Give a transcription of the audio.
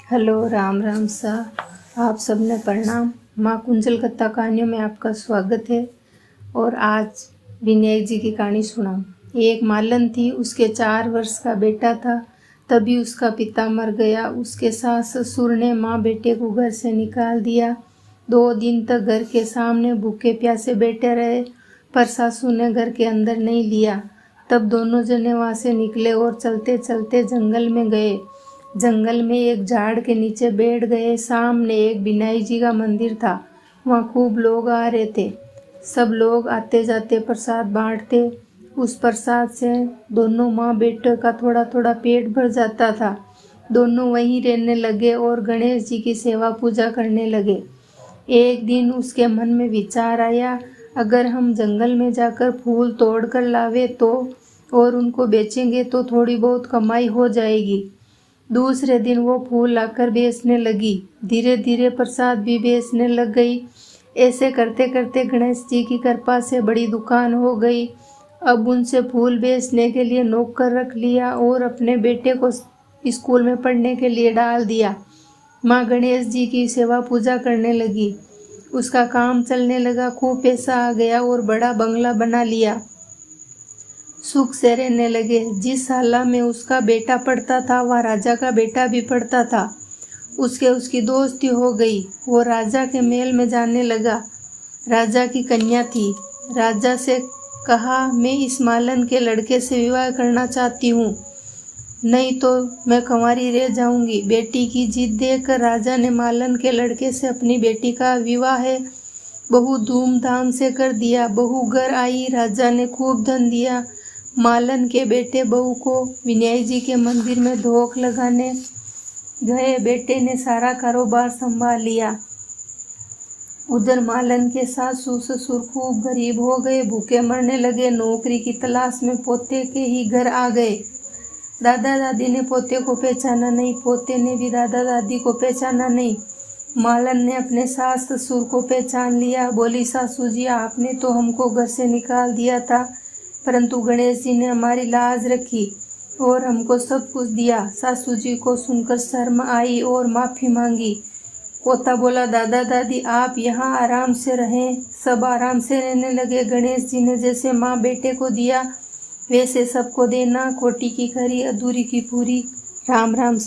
Hello, Ram Ram सा। आप सबने प्रणाम। माँ कुंजल कथा कहानियों में आपका स्वागत है। और आज विनायक जी की कहानी सुनाऊं। एक मालन थी, उसके 4 वर्ष का बेटा था। तभी उसका पिता मर गया। उसके सास ससुर ने माँ बेटे को घर से निकाल दिया। 2 दिन तक घर के सामने भूखे प्यासे बैठे रहे, पर सासू ने घर के अंदर नहीं लिया। तब दोनों जने वहाँ से निकले और चलते चलते जंगल में गए। जंगल में एक झाड़ के नीचे बैठ गए। सामने एक विनायक जी का मंदिर था। वहाँ खूब लोग आ रहे थे। सब लोग आते जाते प्रसाद बांटते। उस प्रसाद से दोनों माँ बेटे का थोड़ा थोड़ा पेट भर जाता था। दोनों वहीं रहने लगे और गणेश जी की सेवा पूजा करने लगे। एक दिन उसके मन में विचार आया, अगर हम जंगल में जाकर फूल तोड़ कर लावे तो और उनको बेचेंगे तो थोड़ी बहुत कमाई हो जाएगी। दूसरे दिन वो फूल लाकर बेचने लगी। धीरे धीरे प्रसाद भी बेचने लग गई। ऐसे करते करते गणेश जी की कृपा से बड़ी दुकान हो गई। अब उनसे फूल बेचने के लिए नौकर रख लिया और अपने बेटे को स्कूल में पढ़ने के लिए डाल दिया। माँ गणेश जी की सेवा पूजा करने लगी। उसका काम चलने लगा। खूब पैसा आ गया और बड़ा बंगला बना लिया। सुख से रहने लगे। जिस शाला में उसका बेटा पढ़ता था वह राजा का बेटा भी पढ़ता था। उसकी दोस्ती हो गई। वो राजा के महल में जाने लगा। राजा की कन्या थी। राजा से कहा, मैं इस मालन के लड़के से विवाह करना चाहती हूँ, नहीं तो मैं कंवारी रह जाऊंगी। बेटी की जिद देखकर राजा ने मालन के लड़के से अपनी बेटी का विवाह बहुत धूमधाम से कर दिया। बहू घर आई। राजा ने खूब धन दिया। मालन के बेटे बहू को विनायक जी के मंदिर में धोख लगाने गए। बेटे ने सारा कारोबार संभाल लिया। उधर मालन के सासू ससुर खूब गरीब हो गए, भूखे मरने लगे। नौकरी की तलाश में पोते के ही घर आ गए। दादा दादी ने पोते को पहचाना नहीं, पोते ने भी दादा दादी को पहचाना नहीं। मालन ने अपने सास ससुर को पहचान लिया। बोली, सासू जी, आपने तो हमको घर से निकाल दिया था, परंतु गणेश जी ने हमारी लाज रखी और हमको सब कुछ दिया। सासू जी को सुनकर शर्म आई और माफ़ी मांगी। पोता बोला, दादा दादी आप यहाँ आराम से रहें। सब आराम से रहने लगे। गणेश जी ने जैसे माँ बेटे को दिया वैसे सबको देना। खोटी की खरी, अधूरी की पूरी। राम राम।